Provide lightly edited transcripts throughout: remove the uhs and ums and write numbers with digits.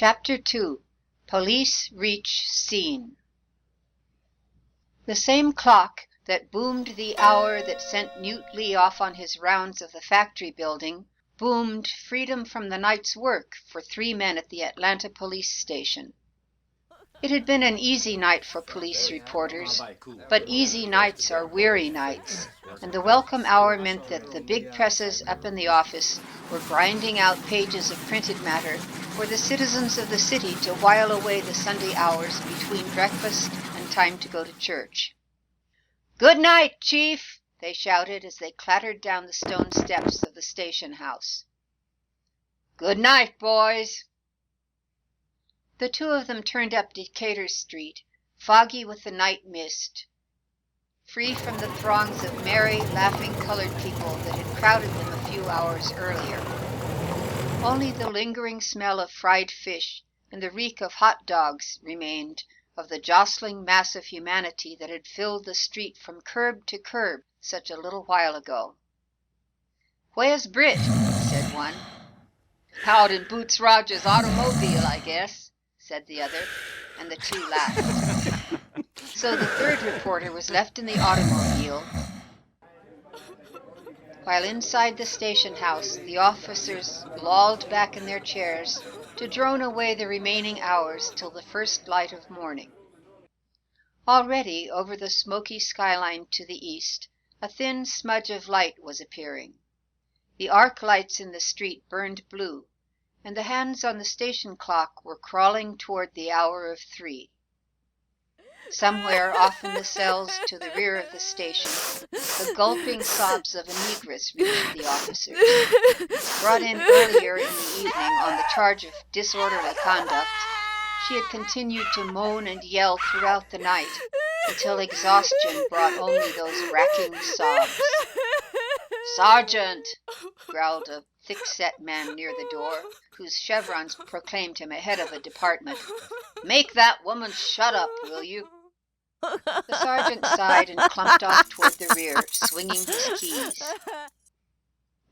Chapter 2. Police Reach Scene. The same clock that boomed the hour that sent Newt Lee off on his rounds of the factory building boomed freedom from the night's work for 3 men at the Atlanta police station. It had been an easy night for police reporters, but easy nights are weary nights, and the welcome hour meant that the big presses up in the office were grinding out pages of printed matter for the citizens of the city to while away the Sunday hours between breakfast and time to go to church. "Good night, Chief," they shouted as they clattered down the stone steps of the station house. "Good night, boys." The two of them turned up Decatur Street, foggy with the night mist, free from the throngs of merry, laughing colored people that had crowded them a few hours earlier. Only the lingering smell of fried fish and the reek of hot dogs remained of the jostling mass of humanity that had filled the street from curb to curb such a little while ago. "Where's Britt?" said one. "Out in Boots Rogers' automobile, I guess," said the other, and the two laughed. So the third reporter was left in the automobile, while inside the station house the officers lolled back in their chairs to drone away the remaining hours till the first light of morning. Already, over the smoky skyline to the east, a thin smudge of light was appearing. The arc lights in the street burned blue, and the hands on the station clock were crawling toward the hour of 3. Somewhere off in the cells to the rear of the station, the gulping sobs of a negress reached the officers. Brought in earlier in the evening on the charge of disorderly conduct, she had continued to moan and yell throughout the night until exhaustion brought only those racking sobs. "Sergeant," growled a thick-set man near the door, whose chevrons proclaimed him a head of a department, "make that woman shut up, will you?" The sergeant sighed and clumped off toward the rear, swinging his keys.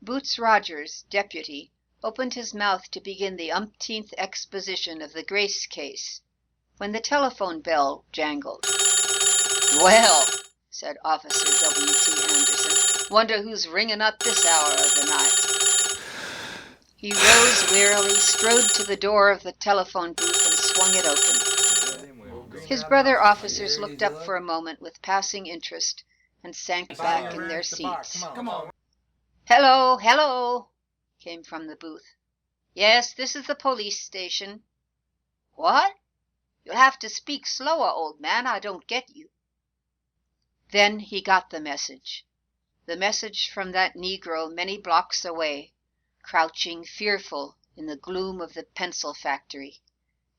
Boots Rogers, deputy, opened his mouth to begin the umpteenth exposition of the Grace case, when the telephone bell jangled. "Well," said Officer W.T. Anderson, "wonder who's ringing up this hour of the night." He rose wearily, strode to the door of the telephone booth, and swung it open. His brother officers looked up for a moment with passing interest and sank back in their seats. "Hello, hello," came from the booth. "Yes, this is the police station." "What? You'll have to speak slower, old man. I don't get you." Then he got the message from that Negro many blocks away, crouching fearful in the gloom of the pencil factory,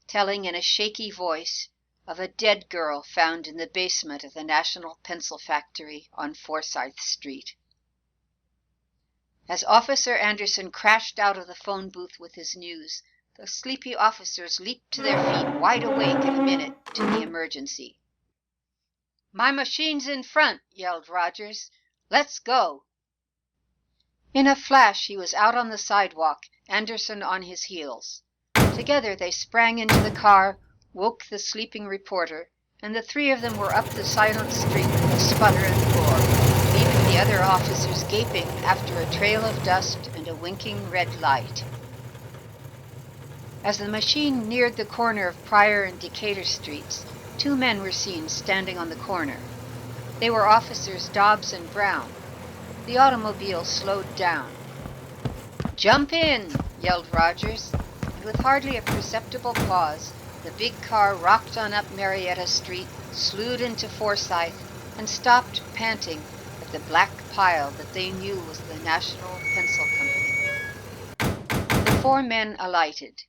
telling in a shaky voice of a dead girl found in the basement of the National Pencil Factory on Forsyth Street. As Officer Anderson crashed out of the phone booth with his news, the sleepy officers leaped to their feet, wide awake in a minute to the emergency. "My machine's in front," yelled Rogers. "Let's go." In a flash he was out on the sidewalk, Anderson on his heels. Together they sprang into the car, woke the sleeping reporter, and the 3 of them were up the silent street with a sputter and roar, leaving the other officers gaping after a trail of dust and a winking red light. As the machine neared the corner of Pryor and Decatur Streets, 2 men were seen standing on the corner. They were Officers Dobbs and Brown. The automobile slowed down. "Jump in," yelled Rogers, and with hardly a perceptible pause, the big car rocked on up Marietta Street, slewed into Forsyth, and stopped panting at the black pile that they knew was the National Pencil Company. The 4 men alighted.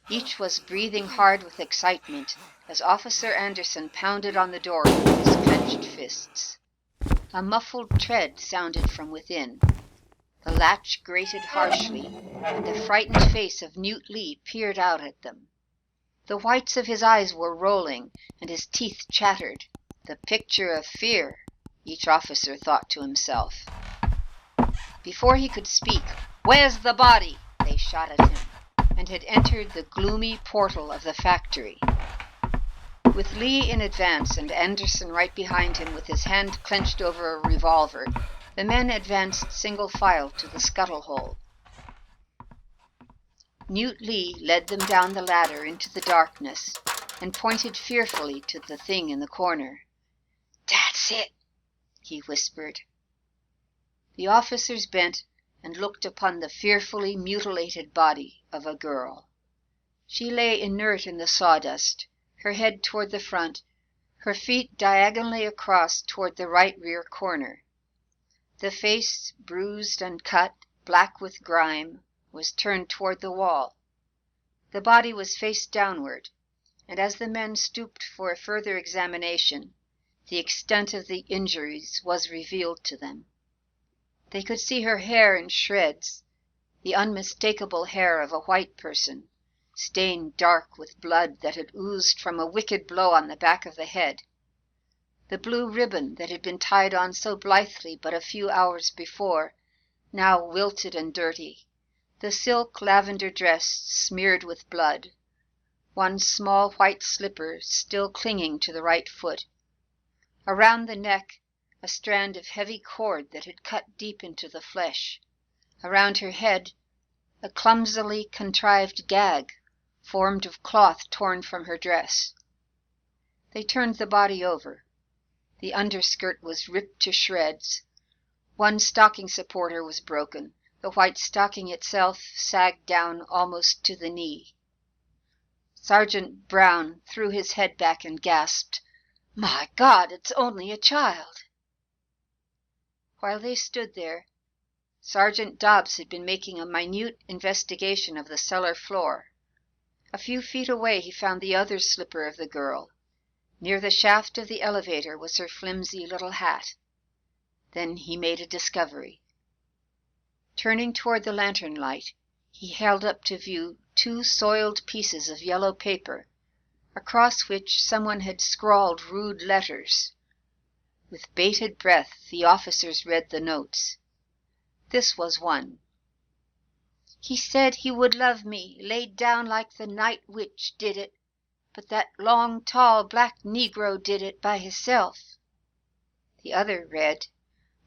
Each was breathing hard with excitement as Officer Anderson pounded on the door with his clenched fists. A muffled tread sounded from within. The latch grated harshly, and the frightened face of Newt Lee peered out at them. The whites of his eyes were rolling, and his teeth chattered. The picture of fear, each officer thought to himself. Before he could speak, "Where's the body?" they shot at him, and had entered the gloomy portal of the factory. With Lee in advance and Anderson right behind him with his hand clenched over a revolver, the men advanced single file to the scuttle hole. Newt Lee led them down the ladder into the darkness and pointed fearfully to the thing in the corner. "That's it," he whispered. The officers bent and looked upon the fearfully mutilated body of a girl. She lay inert in the sawdust, her head toward the front, her feet diagonally across toward the right rear corner. The face, bruised and cut, black with grime, was turned toward the wall. The body was face downward, and as the men stooped for a further examination, the extent of the injuries was revealed to them. They could see her hair in shreds, the unmistakable hair of a white person, stained dark with blood that had oozed from a wicked blow on the back of the head. The blue ribbon that had been tied on so blithely but a few hours before, now wilted and dirty, the silk lavender dress smeared with blood, one small white slipper still clinging to the right foot. Around the neck, a strand of heavy cord that had cut deep into the flesh. Around her head, a clumsily contrived gag, formed of cloth torn from her dress. They turned the body over. The underskirt was ripped to shreds. One stocking supporter was broken. The white stocking itself sagged down almost to the knee. Sergeant Brown threw his head back and gasped, "My God, it's only a child!" While they stood there, Sergeant Dobbs had been making a minute investigation of the cellar floor. A few feet away he found the other slipper of the girl. Near the shaft of the elevator was her flimsy little hat. Then he made a discovery. Turning toward the lantern light, he held up to view two soiled pieces of yellow paper, across which someone had scrawled rude letters. With bated breath, the officers read the notes. This was one. "He said he would love me, laid down like the night witch did it, but that long, tall, black negro did it by hisself." The other read,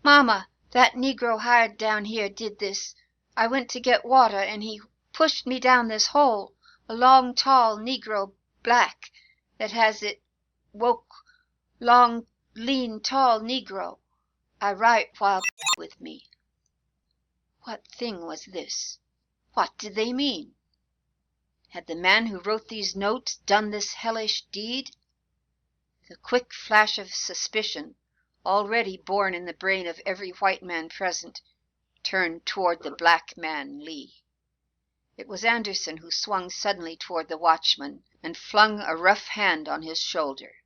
"Mama, that negro hired down here did this. I went to get water, and he pushed me down this hole. A long, tall negro, black, that has it woke. Long, lean, tall negro. I write while with me." What thing was this? What did they mean? Had the man who wrote these notes done this hellish deed? The quick flash of suspicion, already born in the brain of every white man present, turned toward the black man Lee. It was Anderson who swung suddenly toward the watchman and flung a rough hand on his shoulder.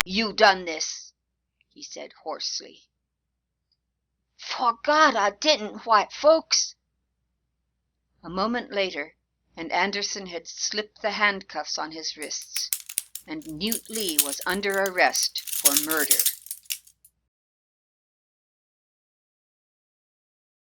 "You done this," he said hoarsely. "'Fore God, I didn't, white folks." A moment later, and Anderson had slipped the handcuffs on his wrists, and Newt Lee was under arrest for murder.